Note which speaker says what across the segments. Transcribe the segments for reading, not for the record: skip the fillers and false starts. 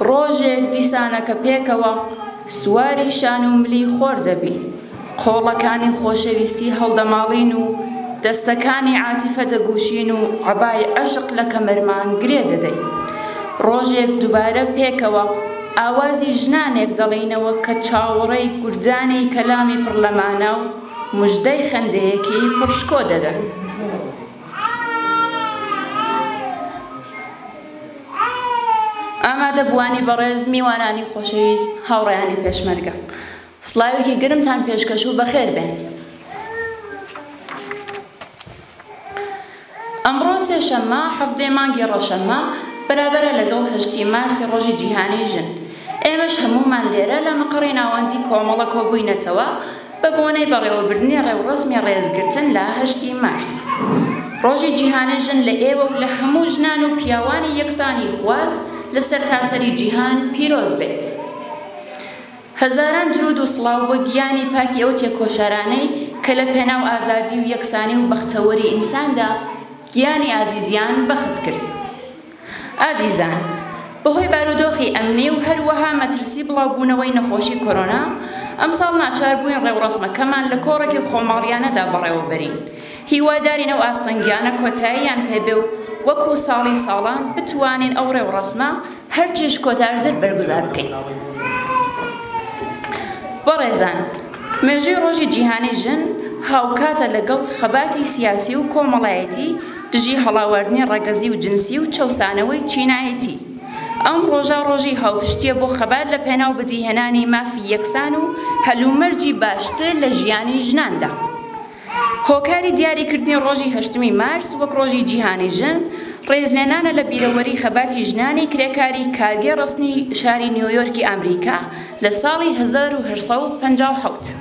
Speaker 1: ڕۆژێک دیسانەکە پێکەوە سواری شان و ملی خۆر دەبین، قۆڵەکانی خۆشەویستی هەڵدەماڵین و دەستەکانی عاتیفە دەگوشین و عەبای عەشق لە کەمەرمان گرێ دەدەین. ڕۆژێک دووبارە پێکەوە ئاوازی ژنانێک دەڵێنەوە کە چاوەڕێی گوردانی کەلامی پڕلەمانە و موژدەی خەندەیەکی پڕشکۆ دەدەن. ئامادە بوانی بەڕێز میوانانی خۆشەویست هاوڕێیانی پێشمەرگە، سڵاوێکی گرمتان پێشکەش و بەخێر بێن. ئەمڕۆ سێشەممە هەفتەی مانگی ڕەشەممە بەرابەرە لەگەڵ 8 مارسی ڕۆژی جیهانی ژن. ئێمەش هەمومان لێرە لە مەقڕی ناوەندی کۆمەڵە کۆبووینەتەوە بە بۆنەی بەڕێوەبردنی ڕێوڕسمی ڕێزگرتن لە 8 مارس. ڕۆژی جیهانی ژن لە ئێوە و لە هەموو ژنان و پیاوانی یەکسانی خواز لە سەرتاسەری جیهان پیرۆز بێت. هەزاران درود و سڵاو بۆ گیانی پاکی ئەو تێکۆشارانەی کە لە پێناو ئازادی و یەکسانی و بەختەوەری ئینساندا گیانی ئازیزیان بەخت کرد. ئازیزان، بەهۆی بارودۆخی ئەمنی و هەروەها مەترسی بڵاوبوونەوەی نەخۆشی کۆرۆنا ئەمساڵ ناچار بووین ڕێوڕسمەکەمان لە کۆڕێکی خۆماڵیانەدا بەڕێوەبەرین. هیوادارین ئەو ئاستەنگیانە کۆتاییان پێبێ و وەکو ساڵی ساڵان بتوانین ئەو ڕێوڕسمە هەرچێش کۆتارتر بەرگوزار بکەین. بەڕێزان، مێژووی ڕۆژی جیهانی ژن هاوکاتە لەگەڵ خەباتی سیاسی و کۆمەڵایەتی دژی هەڵاوەردنی ڕەگەزی و جنسی و چەوسانەوەی چینایەتی. ئەم ڕۆژە ڕۆژی هاوپشتیە بۆ خەبات لە پێناو بەدیهێنانی مافی یەکسان و هەلومەرجی باشتر لە ژیانی ژناندا. هۆکاری دیاریکردنی ڕۆژی 8 مارس وەک ڕۆژی جیهانی ژن ڕێزلێنانە لە بیرەوەری خەباتی ژنانی کرێکاری کارگێ ڕستنی شاری نیویۆرکی ئەمریکا لە ساڵی 1857.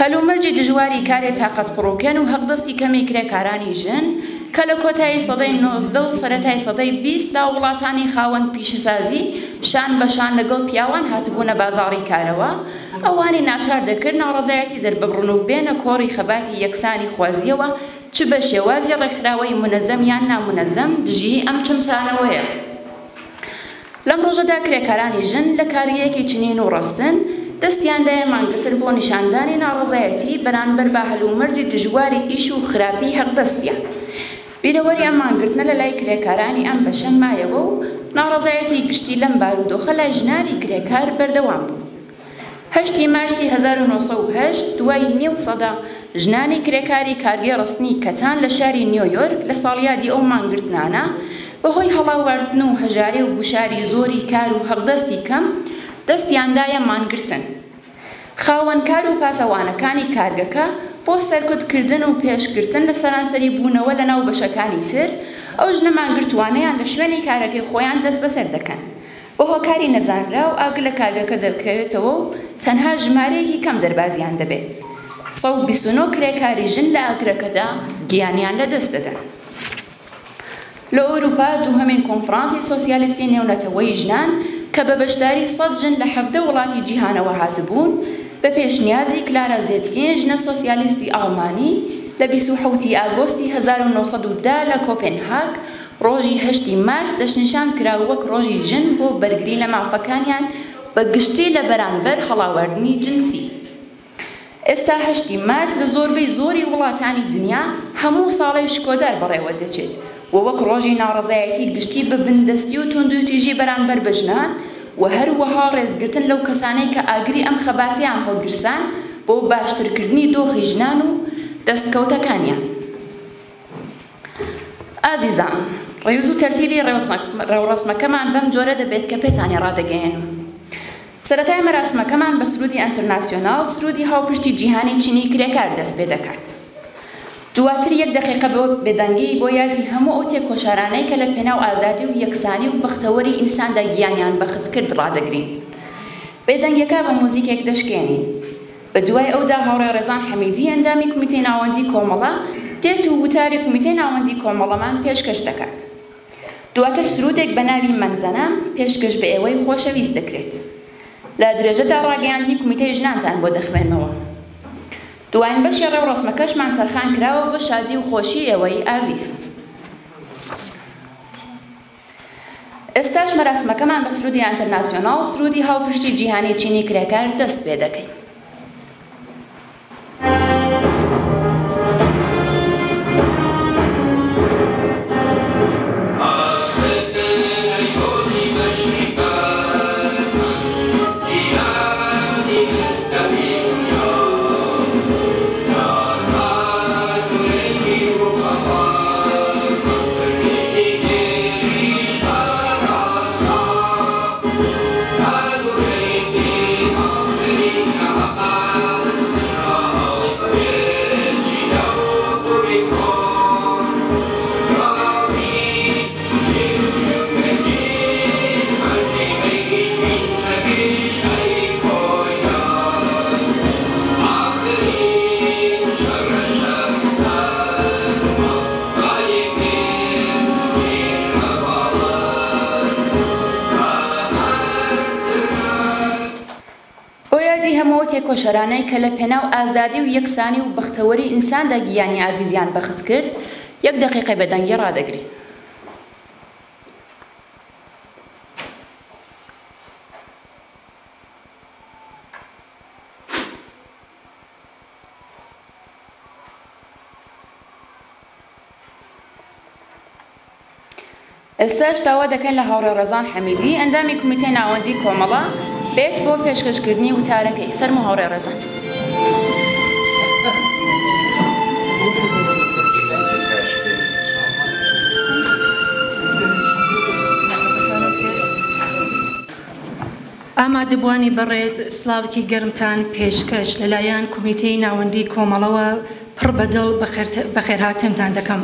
Speaker 1: هەلومەرجی دژواری کارێ تاقەت پڕۆکێن و هەقدەستی کەمی کرێکارانی ژن کە لە کۆتایی سەدەی 19 و سەرەتای سەدەی 20 دا وڵاتانی خاوەن پیشەسازی شان بەشان لەگەڵ پیاوان هاتبوونە بازاڕی کارەوە، ئەوانی ناچار دەکرد ناڕەزایەتی دەرببڕن و بێنە کۆڕی خەباتی یەکسانی خوازیەوە چ بە شێوازی ڕێکخراوەی منەزەم یان نامونەزەم دژی ئەم چەمسانەوەیە. لەم ڕۆژەدا کرێکارانی ژن لە کاریەکی چنین و ڕستن دەستیاندایە مانگرتن بۆ نیشاندانی ناڕەزایەتی بەرامبەر بە هەلومەرجی دژواری ئیش و خراپی هەردەستیان. بیرەوەری ئەم مانگرتنە لە لای کرێکارانی ئەم بەشە مایەوە و ناڕەزایەتی گشتی لەم بارودۆخە لای ژنانی کرێکار بەردەوام بوو. 8 مارسی 1908 دوای نیو سەدا ژنانی کرێکاری کارگێ ڕستنی کەتان لە شاری نیویۆرک لە ساڵیادی ئەو مانگرتنانە بەهۆی هەڵاوەردن و هەژاری و گوشاری زۆری کار و هەڵدەستی کەم دەستیاندایە مانگرتن. خاوەنکار و پاسەوانەکانی کارگەکە بۆ سەرکوتکردن و پێشگرتن لە سەرانسەری بوونەوە لە ناو بەشەکانی تر ئەو ژنە مانگرتوانەیان لە شوێنی کارەکەی خۆیان دەست بەسەر دەکەن. بۆ هۆکاری نەزانرا و ئاگر لە کارگەکە دەبکەوێتەوە و تەنها ژمارەیەکی کەم دەربازیان دەبێت. 129 کرێکاری ژن لە ئاگرەکەدا گیانیان لەدەست دەدەن. لە ئەوروپا دووهەمین کۆنفرانسی سۆسیالیستی نێونەتەوەی ژنان کە بە بەشداری 100 ژن لە 17 وڵاتی جیهانەوە هاتبوون بە پێشنیازی کلارا زێتکین ژنە سۆسیالیستی ئاڵمانی لە 27 ئاگۆستی 1910 لە کۆپنهاگ ڕۆژی 8 مارس دەستنیشان کرا وەک ڕۆژی ژن بۆ بەرگری لە مافەکانیان بە گشتی لە بەرامبەر هەڵاوەردنی جنسی. ئێستا 8 مارس لە زۆربەی زۆری وڵاتانی دنیا هەموو ساڵی شکۆدار بەڕێوە دەچێت و وەک ڕۆژی ناڕەزایەتی گشتی بە بندەستی و توندوتیژی بەرامبەر بە ژنان و هەروەها ڕێزگرتن لەو کەسانەی کە ئاگری ئەم خەباتیان هەڵگرسان بۆ باشترکردنی دۆخی ژنان و دەستکەوتەکانیان. ئازیزان، ڕێوز و تەرتیبی ڕێوڕسمەکەمان بەم جۆرە دەبێت کە پێتانی ڕادەگەین. سەرەتای مەراسمەکەمان بە سرودی ئەنتەرناسیۆناڵ سرودی هاوپشتی جیهانی چینی کرێکار دەست پێ دەکات. دواتر 1 دقیقە بێدەنگی بۆ یادی هەموو ئەو تێکۆشارانەی کە لە پێناو ئازادی و یەکسانی و بەختەوەری ئینساندا گیانیان بەخت کرد ڕادەگرین. بێدەنگیەکە بە موزیکێک دەشکێنین. بە دوای ئەودا هاوڕێ ڕێزان حەمیدی ئەندامی کمیتەی ناوەندی کۆمەڵە دێت و وتاری کمیتەی ناوەندی کۆمەڵەمان پێشکەش دەکات. دواتر سرودێک بە ناوی مەنزەنام پێشکەش بە ئێوەی خۆشەویست دەکرێت. لە درێژەدا ڕاگەیاندنی کمیتەی ژنانتان بۆ دەخوێنەوە. دوایین بەشی ڕێوڕسمەکەشمان تەرخان کراوە بۆ شادی و خۆشی ئێوەی ئازیز. ئێستاش مەراسمەکەمان بە سرودی ئینتەرناسیۆناڵ سرودی هاوپشتی جیهانی چینی کرێکار دەست پێ دەکەین. کۆشەرانەی کە لە پێناو ئازادی و یەکسانی و بەختەوەری ئینساندا گیانی عزیزیان بەخت کرد 1 دقیقە بەدەنگی ڕادەگرین. ئێستاش داوا دەکەن لە هاوڕێ ڕەزان حەمیدی ئەندامی کۆمیتەی ناوەندی کۆمەڵە بێت بۆ پێشکەشکردنی وتارەکەی. فەرموو هاوڕێ ڕەزان.
Speaker 2: ئامادەبوانی بەڕێز سلااوکی گەرمتان پێشکەش لەلایەن کۆمیتەی ناوەندی کۆمەڵەوە پڕ بەدڵ بەخێرهاتنتان دەکەم.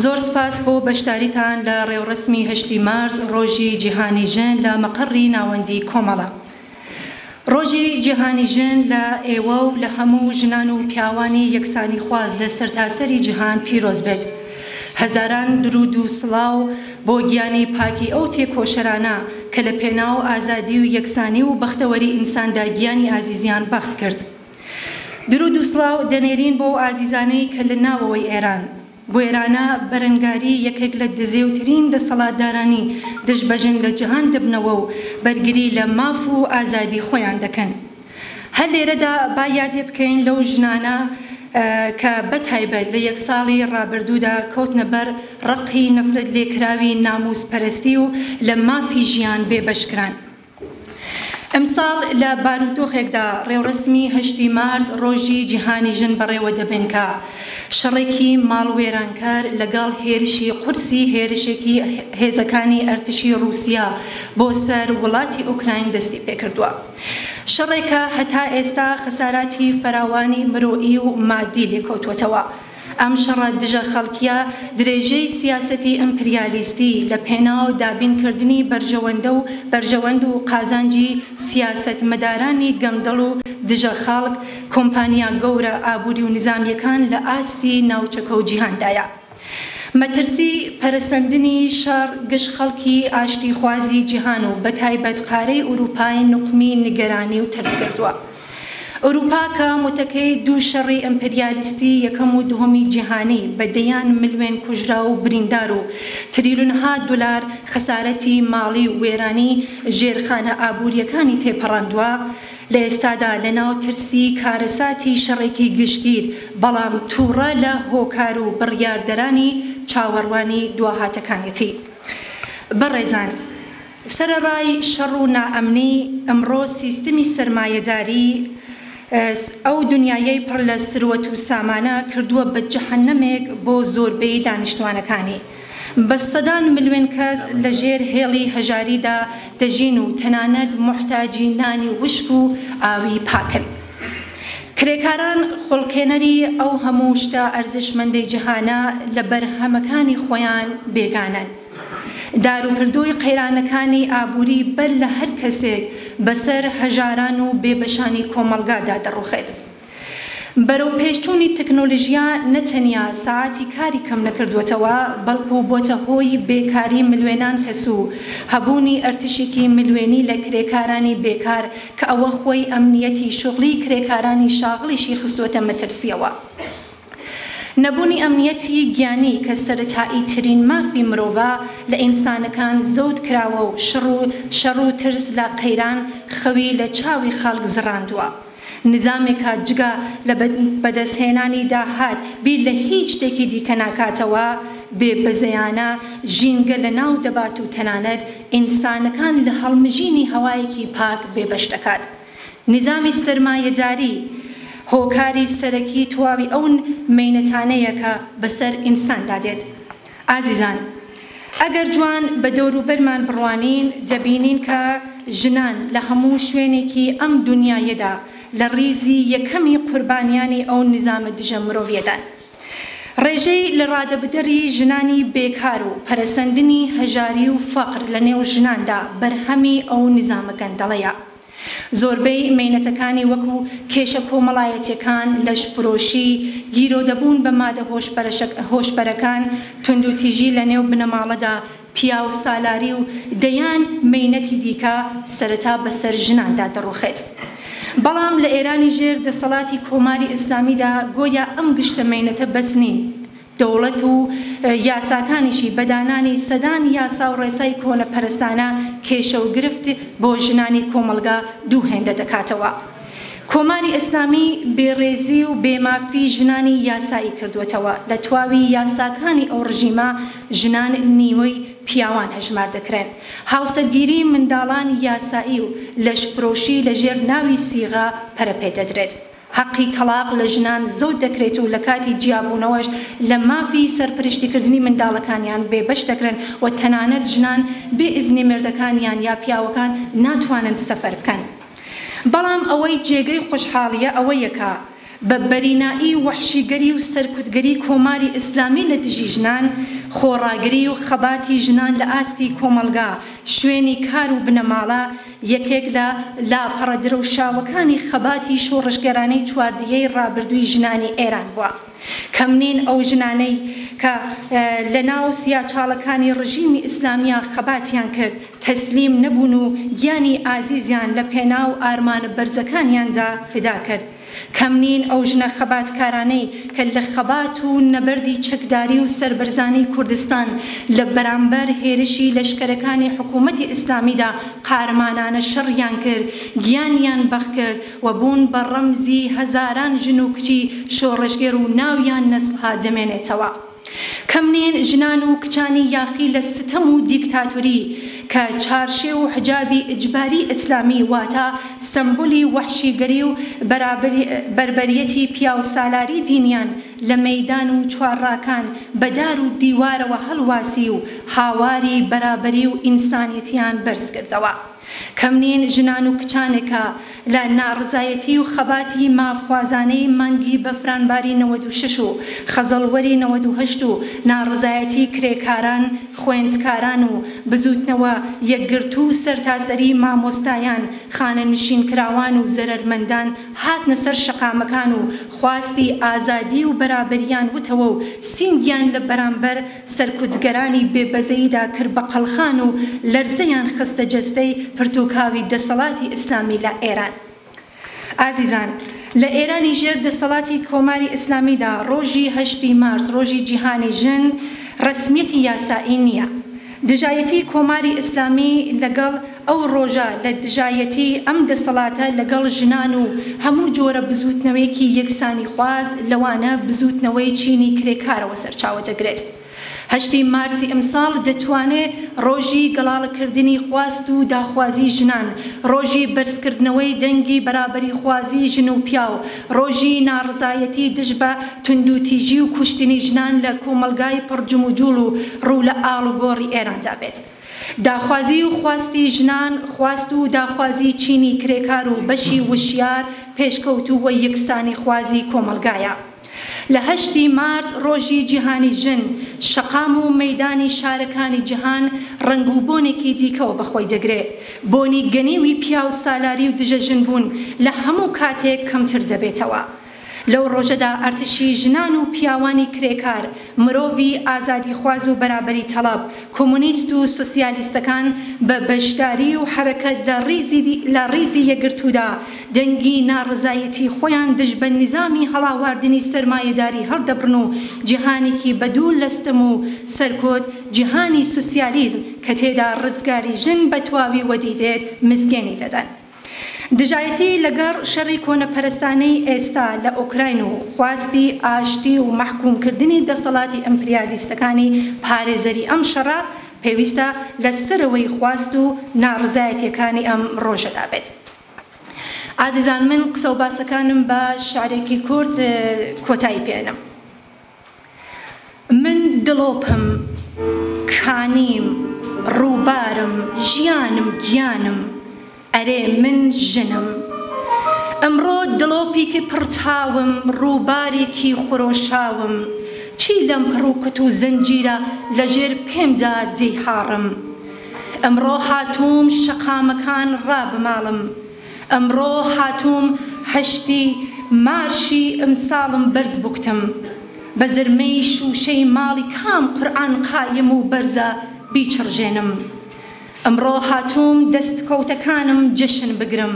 Speaker 2: زۆر سپاس بۆ بەشداریتان لە ڕێوڕسمی 8 مارس ڕۆژی جیهانی ژن لە مەقڕی ناوەندی کۆمەڵە. ڕۆژی جیهانی ژن لە ئێوە و لە هەموو ژنان و پیاوانی یەکسانی خواز لە سەرتاسەری جیهان پیرۆز بێت. هەزاران درود و سڵاو بۆ گیانی پاکی ئەو تێکۆشەرانە کە لە پێناو ئازادی و یەکسانی و بەختەوەری ئینساندا گیانی ئازیزیان بەخت کرد. درود و سڵاو دەنێرین بۆ ئازیزانەی کە لە ناوەوەی ئێران بۆ ئێرانە بەرەنگاری یەکێک لە دزێوترین دەسەڵاتدارانی دژبەژن لە جیهان دەبنەوە و بەرگری لە ماف و ئازادی خۆیان دەکەن. هەر لێرەدا با یادێ بکەین لەو ژنانە کە بەتایبەت لە 1 ساڵی ڕابردوودا کەوتنە بەر ڕقی نەفرەت لێکراوی ناموس پەرستی و لە مافی ژیان بێبەشکران. ئەمساڵ لە بارودۆخێکدا ڕێوڕسمی 8 مارس ڕۆژی جیهانی ژن بەڕێوە دەبێن کە شەڕێکی ماڵوێرانکار لەگەڵ هێرشی قورسی هێرشێکی هێزەکانی ئەرتشی رووسیا بۆ سەر وڵاتی ئوکراین دەستی پێکردووە. شەڕێکە هەتا ئێستا خەساراتی فراوانی مرۆئی و مادی لێکەوتوەتەوە. ئەم شەڕە دژە خەڵکیە درێژەی سیاسەتی ئەمپریالیستی لە پێناو دابینکردنی بەرژەوەند و قازانجی سیاسەت مەدارانی گەندەڵ و دژە خەڵک کۆمپانیا گەورە ئابووری و نظامیەکان لە ئاستی ناوچەکە و جیهاندایە. مەترسی پەرستاندنی شەڕ گشت خەڵکی ئاشتی خوازی جیهان و بەتایبەت قارەی ئوروپای نوقمی نیگەرانی و ترس کردووە. ئەوروپا کە متەکەی دوو شەڕی ئەمپریالیستی یەکەم و دووهەمی جیهانی بە دەیان ملیۆن کوژرا و بریندار و تریلیۆنها دلار خەسارەتی ماڵی و وێرانی ژێرخانە ئابووریەکانی تێپەڕاندووە، لە ئێستادا لەناو ترسی کارەساتی شەڕێکی گشتگیر بەڵام تووڕە لە هۆکار و بڕیاردەرانی چاوەڕوانی دواهاتەکانێتی. بەڕێزان، سەرەڕای شەڕ و نائەمنی ئەمڕۆ سیستەمی سەرمایەداری ئەو دنیایەی پڕ لە سروەت و سامانە کردووە بە جەهەنەمێک بۆ زۆربەی دانیشتوانەکانی. بە سەدان ملیۆن کەس لە ژێر هێڵی هەژاریدا دەژین و تەنانەت محتاجی نانی وشک و ئاوی پاکن. کرێکاران خوڵکێنەری ئەو هەموو شتە ئەرزشمەندەی جیهانە لە بەرهەمەکانی خۆیان بێگانن. داروپردووی قەیرانەکانی ئابووری بەر لە هەر کەسێک بەسەر هەژاران و بێبەشانی کۆمەڵگادا دەڕوخێت. بەرەو پێشچوونی تەکنۆلۆژیا نەتەنیا ساعاتی کاری کەم نەکردوێتەوە، بەڵکو بۆتە هۆی بێکاری ملیۆنان کەس و هەبوونی ئەرتشێکی ملیۆنی لە کرێکارانی بێکار کە ئەوە خۆی ئەمنیەتی شغلی کرێکارانی شاغڵیشی خستوەتە مەترسیەوە. نەبوونی ئەمنیەتی گیانی کە سەرەتایی ترین مافی مرۆڤە لە ئینسانەکان زەوت کراوە و شەڕ و ترس لە قەیران خەوی لە چاوی خەڵک زڕاندووە. نظامێکە جگە لە بەدەستهێنانی داهات بیر لە هیچ شتێکی دیکە ناکاتەوە، بێبەزەیانە ژینگە لە ناو دەبات و تەنانەت ئینسانەکان لە هەڵمژینی هەوایەکی پاک بێبەش دەکات. نظامی سەرمایەداری هۆکاری سەرەکی تواوی ئەو مینەتانەیە کە بەسەر ئینساندا دێت. ئازیزان، ئەگەر جوان بە دەوروبەرمان بڕوانین دەبینین کە ژنان لە هەموو شوێنێکی ئەم دنیایەدا لە ڕیزی یەکەمی قوربانیانی ئەو نظامە دژە مرۆڤیەدان. ڕێژەی لە ڕادەبدەری ژنانی بێکار و پەرەسەندنی هەژاری و فەقر لە نێو ژناندا بەرهەمی ئەو نظامە گەندەڵەیە. زۆربەی مینەتەکانی وەکو کێشە کۆمەڵایەتیەکان، لەشفرۆشی، گیرۆدەبوون بە مادە هۆشبەرەکان، توندوتیژی لە نێو بنەماڵەدا، پیا و سالاری و دەیان مینەتی دیکە سەرەتا بەسەر ژناندا دەڕوخێت. بەڵام لە ئێرانی ژێر دەسەڵاتی کۆماری ئیسلامیدا گۆیا ئەم گشتە مینەتە بەس نین. دەوڵەت و یاساکانیشی بەدانانی سەدان یاسا و ڕێسای کۆنە پەرستانە کێشە و گرفت بۆ ژنانی کۆمەلگا دوو هێندە دەکاتەوە. کۆماری ئیسلامی بێڕێزی و بێمافی ژنانی یاسایی کردوێتەوە. لە تواوی یاساکانی ئەو ڕژیمە ژنان نیوەی پیاوان هەژمار دەکرێن. هاوسەرگیری منداڵان یاسایی و لەشفرۆشی لەژێر ناوی سیغا پەرەپێ دەدرێت. حەقی تەلاق لە ژنان زەوت دەکرێت و لە کاتی جیابوونەوەش لە مافی سەرپرشتیکردنی منداڵەکانیان بێبەش دەکرێن و تەنانەت ژنان بێ ئیزنی مردەکانیان یا پیاوەکان ناتوانن سەفەر بکەن. بەڵام ئەوەی جێگەی خۆشحاڵیە ئەوەیە کە بە بەرینایی وەحشیگەری و سەرکوتگەری کۆماری ئیسلامی لە دژی ژنان، خۆڕاگری و خەباتی ژنان لە ئاستی کۆمەلگا، شوێنی کار و بنەماڵە یەکێک لە لاپەڕەدرە و شاوەکانی خەباتی شۆڕشگەرانەی چواردیەی ڕابردووی ژنانی ئێران بووە. کەمنین ئەو ژنانەی کە لە ناو سیاچاڵەکانی ڕژیمی ئیسلامیە خەباتیان کرد، تەسلیم نەبوون و گیانی ئازیزیان لە پێناو ئارمانە بەرزەکانیاندا فدا کرد. کەمنین ئەو ژنە خەباتکارانەی کە لە خەبات و نەبەردی چەکداری و سەربەرزانی کوردستان لە بەرامبەر هێرشی لەشکرەکانی حکوومەتی ئیسلامیدا قارمانانە شەڕیان کرد، گیانیان بەخ کرد و بوون بە ڕەمزی هەزاران ژن و کچی شۆڕشگەر و ناویان نەسڵها دەمێنێتەوە. کەمنین ژنان و کچانی یاخی لە ستەم و دیکتاتوری کە چارشێ و حجابی ئیجباری ئیسلامی واتە سمبولی وەحشیگەری و بەربەریەتی پیا و سالاری دینیان لە مەیدان و چوارڕاکان بەدار و دیوارەوە هەڵواسی و هاواری بەرابەری و ئینسانیەتیان بەرز کردەوە. کەمنین ژنان و کچانێکە لە ناڕزایەتی و خەباتی مافخوازانەی مانگی بەفرانباری 96 و خەزەڵوەری 98 و ناڕزایەتی کرێکاران، خوێندکاران و بزوتنەوە یەکگرت و سەرتاسەری مامۆستایان، خانەنشینکراوان و زەرەرمەندان هاتنە سەر شەقامەکان و خواستی ئازادی و بەرابەریان وتەوە و سینگیان لە بەرامبەر سەرکوتگەرانی بێبەزەییدا کرد بە قەڵخان و لەرزەیان خستە جەستەی پرتوکاوی دەسەڵاتی ئیسلامی لە ئێران. ئازیزان، لە ئێرانی ژێر دەسەڵاتی کۆماری ئیسلامیدا ڕۆژی 8 مارس ڕۆژی جیهانی ژن ڕسمیەتی یاسایی نییە. دژایەتی کۆماری ئیسلامی لەگەڵ ئەو ڕۆژە لە دژایەتی ئەم دەسەڵاتە لەگەڵ ژنان و هەموو جۆرە بزوتنەوەیەکی یەکسانی خواز لەوانە بزوتنەوەی چینی کرێکارەوە سەرچاوە دەگرێت. 8 مارسی ئەمساڵ دەتوانێت ڕۆژی گەڵاڵەکردنی خواست و داخوازی ژنان، ڕۆژی بەرزکردنەوەی دەنگی بەرابەری خوازی ژن و پیاو، ڕۆژی ناڕزایەتی دژ بە توندوتیژی و کوشتنی ژنان لە کۆمەلگای پڕجم و جوڵ و ڕوو لە ئاڵ و گۆڕی ئێراندا بێت. داخوازی و خواستی ژنان، خواست و داخوازی چینی کرێکار و بەشی وشیار پێشکەوتووە یەکسانی خوازی کۆمەلگایە. لە 8 مارس ڕۆژی جیهانی ژن شەقام و مەیدانی شارەکانی جیهان ڕنگ و بۆنێکی دیکەوە بەخۆی دەگرێت. بۆنی گەنیوی پیا و سالاری و دژە ژن بوون لە هەموو کاتێک کەمتر دەبێتەوە. لەو ڕۆژەدا ئەرتشی ژنان و پیاوانی کرێکار، مرۆڤی ئازادی خواز و بەرابەری تەڵەب، کۆمونیست و سۆسیالیستەکان بە بەشداری و حرەکەت لە ڕیزی یەکگرتوودا دەنگی ناڕزایەتی خۆیان دژ بە نیزامی هەڵاواردنی سەرمایەداری هەڵدەبڕن و جیهانێکی بەدوو لەستم و سەرکۆت جیهانی سوسیالیزم کە تێدا ڕزگاری ژن بە تواوی وەدیدێت مزگەنی دەدەن. دژایەتی لەگەڕ شەڕی کۆنەپەرستانەی ئێستا لە ئۆکراین و خواستی ئاشتی و مەحکومکردنی دەسەڵاتی ئەمپریالیستەکانی پارێزەری ئەم شەڕە پێویستە لەسەرەوەی خواست و ناڕزایەتیەکانی ئەم ڕۆژەدا بێت. ئازیزان من قسە و باسەکانم بە شعرێکی کورد کۆتایی پێێنم. من دڵۆپم، کانیم، ڕووبارم، ژیانم، گیانم، ئەرێ من ژنم. ئەمڕۆ دڵۆپێکی پڕچاوم، ڕووبارێکی خۆشاوم، چی لەم پڕووکت و زەنجیرە لەژێر پێمدا دەیهاڕم. ئەمڕۆ هاتووم شەقامەکان ڕابماڵم، ئەمڕۆ هاتووم هەشتی مارشی ئەمساڵم بەرز بووکتم، بە زرمەی شوشەی ماڵی کام قورئان قایم و بەرزە بیچڕژێنم. ئەمڕۆ هاتووم دەستکەوتەکانم جەشن بگرم،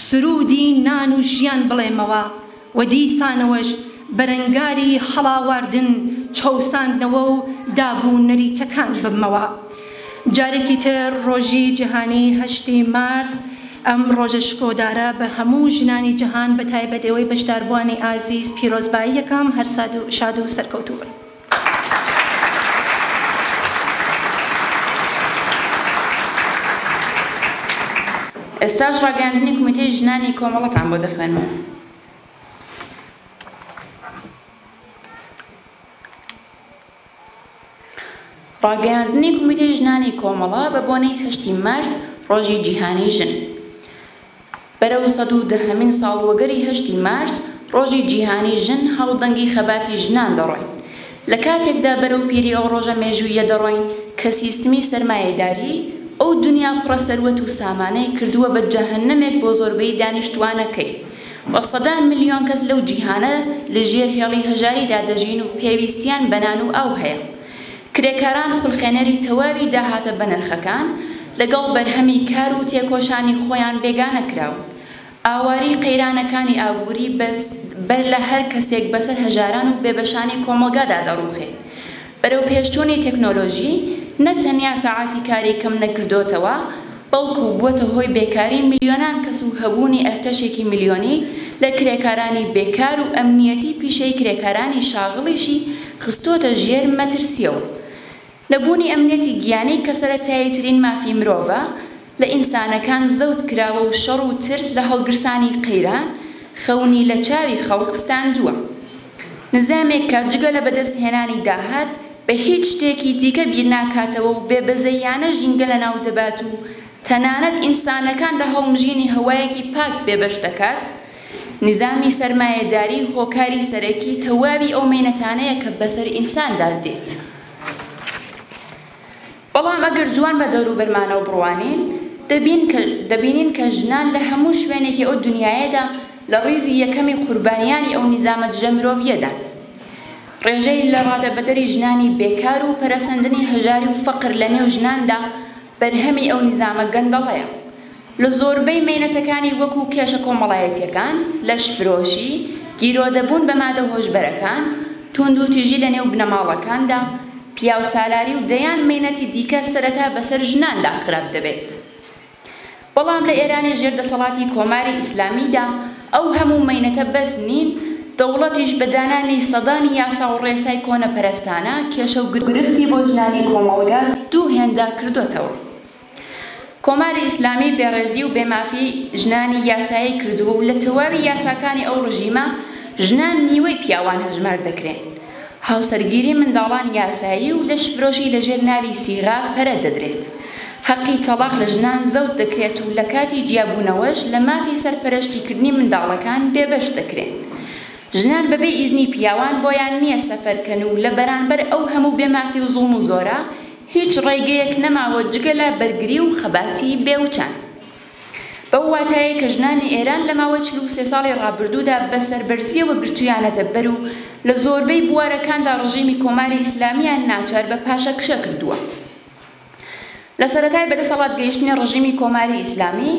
Speaker 2: سرودی نان و ژیان بڵێمەوە و دیسانەوەش بەرەنگاری هەڵاواردن چەوساندنەوە و دابوو نەریتەکان ببمەوە. جارێکی تر ڕۆژی جیهانی 8 مارس ئەم ڕۆژە شکۆدارە بە هەموو ژنانی جیهان بە تایبەتەوەی بەشداربوانی ئازیز پیرۆزبایی یەکەم هەر شاد و سەرکەوتوو بن.
Speaker 1: ئێستاش ڕاگەاندنی کۆمیتەی ژنانی کۆمەڵەتان بۆ دەخوێنەوە. ڕاگەاندنی کۆمیتەی ژنانی کۆمەڵە بە بۆنەی 8 مارس ڕۆژی جیهانی ژن. بەرەو 110مین ساڵوەگەری 8 مارس ڕۆژی جیهانی ژن هەڵدەنگی خەباتی ژنان دەڕۆین. لە کاتێکدا بەرەو پیری ئەو ڕۆژە مێژوویە دەڕۆین کە سیستمی سەرمایەداری ئەو دنیا پڕە سەروەت و سامانەی کردووە بە جەهەنەمێک بۆ زۆربەی دانیشتوانەکەی. وە سەدان ملیۆن کەس لەو جیهانە لەژێر هێڵی هەژاریدا دەژین و پێویستیان بەنان و ئاو هەیە. کرێکاران خوڵخێنەری تەواوی داهاتە بە نرخەکان لەگەڵ بەرهەمی کار و تێکۆشانی خۆیان بێگانە کراون. ئاواری قەیرانەکانی ئابووری بەر لە هەر کەسێک بەسەر هەژاران و بێبەشانی کۆمەلگادا دەڕوخێت. بەرەو پێشچوونی تەکنۆلۆژی نەتەنیا سەعاتی کاری کەم نەکردوتەوە، بەڵکو بووەتە هۆی بێکاری میلیۆنان کەس و هەبوونی ئەرتەشێکی میلیۆنی لە کرێکارانی بێکار و ئەمنیەتی پیشەی کرێکارانی شاغڵیشی خستۆتە ژێر مەترسیەوە. نەبوونی ئەمنیەتی گیانی کە سەرەتاییترین مافی مرۆڤە لە ئینسانەکان زەوت کراوە و شەڕ و ترس لە هەڵگرسانی قەیران خەونی لە چاوی خەڵک ستاندووە. نزامێک کە جگە لە بەدەستهێنانی داهات بە هیچ شتێکی دیکە بیر ناکاتەوە و بێبەزەیانە ژینگە لە ناو دەبات و تەنانەت ئینسانەکان لە هەڵمژینی هەوایەکی پاک بێبەش دەکات. نظامی سەرمایەداری هۆکاری سەرەکی تەواوی ئەو مێنەتانەیە کە بەسەر ئینساندا دێت. بەڵام ئەگەر جوان بە دەوروبەرمانە و بڕوانین دەبینین کە ژنان لە هەموو شوێنێکی ئەو دنیایەدا لە ڕیزی یەکەمی قوربانیانی ئەو نیزامە دژە مرۆڤیەدان. ڕێژەی لە ڕادەبەدەری ژنانی بێکار و پەرەسەندنی هەژاری و فەقر لە نێو ژناندا بەرهەمی ئەو نیزامە گەندەڵەیە. لە زۆربەی مێنەتەکانی وەکو کێشە کۆمەڵایەتیەکان، لەشفرۆشی، گیرۆدەبوون بە مادە هۆشبەرەکان، توند و تیژی لە نێو بنەماڵەکاندا، پیاو سالاری و دەیان مێنەتی دیکە سەرەتا بەسەر ژناندا خراپ دەبێت. بەڵام لە ئێرانی ژێر دەسەڵاتی کۆماری ئیسلامیدا ئەو هەموو مێنەتە بەس نین، دەوڵەتیش بەدانانی سەدانی یاسا و ڕێسای کۆنەپەرستانە کێشە و گرفتی بۆ ژنانی کۆمەڵگا دوو هێندا کردوتەوە. کۆماری ئیسلامی بێڕێزی و بێمافی ژنانی یاسایی کردووە و لە تەواوی یاساکانی ئەو ڕژیمە ژنان نیوەی پیاوان هەژمار دەکرێن. هاوسەرگیری منداڵان یاسایی و لە شفرۆشی لەژێر ناوی سیغا پەرە دەدرێت. حەقی تەلاق لە ژنان زەوت دەکرێت و لە کاتی جیابوونەوەش لە مافی سەرپەرشتیکردنی منداڵەکان بێبەش دەکرێن. ژنان بەبێ ئیزنی پیاوان بۆیان نییە سەفەرکەن و لە بەرانبەر ئەو هەموو بێمافی و زوڵم و زۆرە هیچ ڕێگەیەک نەماوە جگە لە بەرگری و خەباتی بێوچان. بەو واتایە کە ژنانی ئێران لە ماوە 43 ساڵی ڕابردوودا بە سەربەرزیەوە گرتویانەتە بەر و لە زۆربەی بوارەکاندا ڕژیمی کۆماری ئیسلامیان ناچار بە پاشەکشە کردووە. لە سەرەتای بەدەسەڵات گەیشتنی ڕژیمی کۆماری ئیسلامی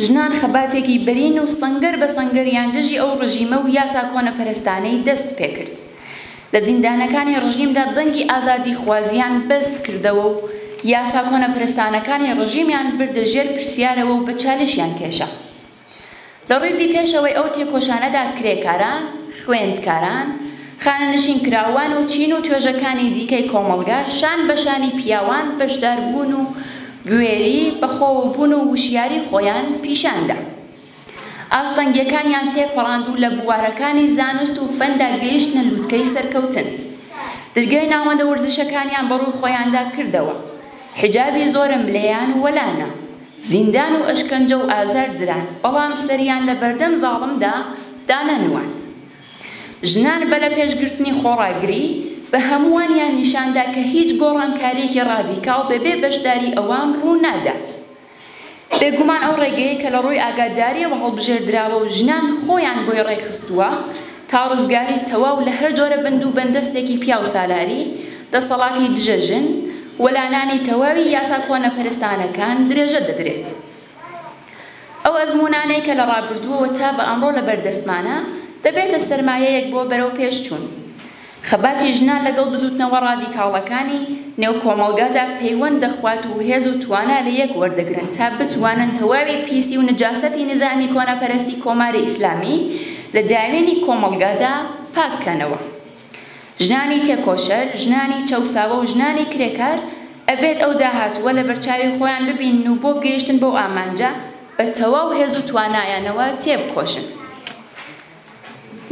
Speaker 1: ژنان خەباتێکی بەرین و سەنگەر بە سەنگەریان دژی ئەو ڕژیمە و یاسا کۆنەپەرستانەی دەست پێکرد. لە زیندانەکانی ڕژیمدا دەنگی ئازادی خوازیان بەست کردەوە و یاسا کۆنەپەرستانەکانی ڕژیمیان بردە ژێر پرسیارەوە و بە چالشیان کێشە. لە ڕێزی پێشەوەی ئەو تێکۆشانەدا کرێکاران، خوێندکاران، خانەنشین کراوان و چین و توێژەکانی دیکەی کۆمەڵگا شان بەشانی پیاوان بەشداربوون و گوێری بەخۆوەبوون و وشیاری خۆیان پیشاندا. ئاستەنگیەکانیان تێپەڕاند و لە بوارەکانی زانست و فەندا گەیشتنە لووتکەی سەرکەوتن. دەرگای ناوەندە وەرزشەکانیان بەڕووی خۆیاندا کردەوە. حیجابی زۆرم لێیان وەلانە. زیندان و ئەشکەنجە و ئازار دران، بەڵام سەریان لە بەردەم زاڵمدا دانەنواند. ژنان بە لە پێشگرتنی خۆڕاگری بە هەمووانیان نیشاندا کە هیچ گۆڕانکاریەکی ڕادیکاڵ بەبێ بەشداری ئەوان ڕوو نادات. بێگومان ئەو ڕێگەیە کە لە ڕووی ئاگاداریەوە هەڵبژێردراوە و ژنان خۆیان بۆی ڕێخستووە تا ڕزگاری تەواو لە هەر جۆرە بند و بەندەستێکی پیا و سالاری، دەسەڵاتی دژەژن، وەلانانی تەواوی یاسا کۆنەپەرستانەکان درێژە دەدرێت. ئەو ئەزموونانەی کە لە ڕابردووەوە تا بە ئەمڕۆ لە بەردەستمانە دەبێتە سەرمایەیەک بۆ بەرەو پێشچوون. خەباتی ژنان لەگەڵ بزوتنەوە ڕادیکاڵەکانی نێو کۆمەڵگادا پەیوەند دەخوات و هێز و توانە لە یەک وەردەگرن تا بتوانن تەواوی پیسی و نجاسەتی نظامی کۆنەپەرستی کۆماری ئیسلامی لە داوێنی کۆمەڵگادا پاککەنەوە. ژنانی تێکۆشەر، ژنانی چەوساوە و ژنانی کرێکار ئەبێت ئەو داهاتووە لە بەرچاوی خۆیان ببینن و بۆ گەیشتن بەو ئامانجە بە تەواو هێز و توانایانەوە تێبکۆشن.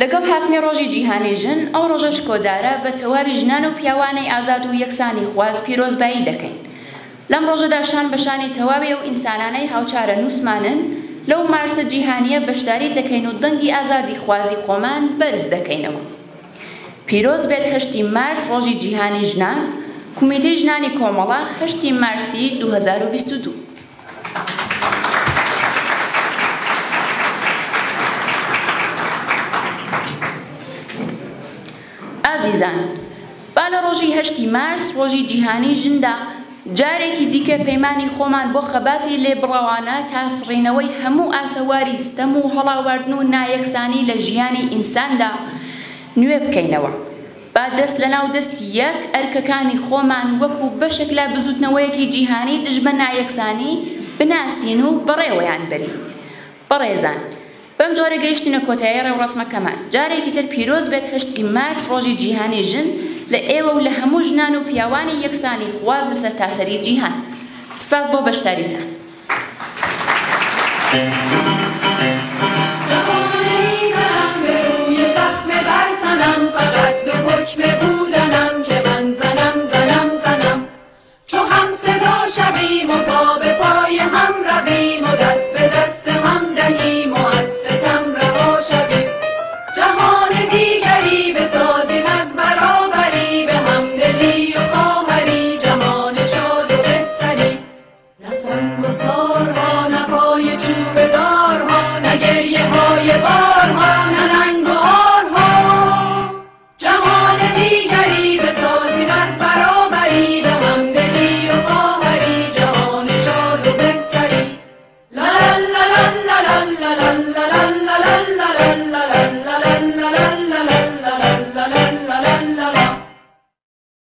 Speaker 1: لەگەڵ هاتنی ڕۆژی جیهانی ژن، ئەو ڕۆژە شکۆدارە بە تەواوی ژنان و پیاوانەی ئازاد و یەکسانی خواز پیرۆزبایی دەکەین. لەم ڕۆژەدا شان بەشانی تەواوی ئەو ئینسانانەی هاوچارە نووسمانن لەو مارسە جیهانیە بەشداری دەکەین و دەنگی ئازادی خوازی خۆمان بەرز دەکەینەوە. پیرۆز بێت 8 مارس ڕۆژی جیهانی ژنان، کومیتەی ژنانی کۆمەڵە 8 مارسی 2022. ئازیزان، با لە ڕۆژی 8 مارس ڕۆژی جیهانی ژندا جارێکی دیکە پەیمانی خۆمان بۆ خەباتی لێبڕەوانە تا سڕینەوەی هەموو ئاسەواری ستەم و هەڵاوردن و نایەکسانی لە ژیانی ئینساندا نوێ بکەینەوە. با دەست لە ناو دەستی یەک ئەرکەکانی خۆمان وەکو بەشێک لە بزوتنەوەیەکی جیهانی دژ بە نایەکسانی بناسین و بەڕێوەیان بەرین. بەڕێزان، بەم جۆرە گەیشتنە کۆتایی ڕێوڕەسمەکەمان. جارێکی تر پیرۆز بێت 8 مارس ڕۆژی جیهانی ژن لە ئێوە و لە هەموو ژنان و پیاوانی یەکسانی خواز لەسەر تاسەری جیهان. سپاس بۆ بەشداریتان.
Speaker 3: فقط به حکم بودنم که من زنم چو هم صدا شویم و پا به پا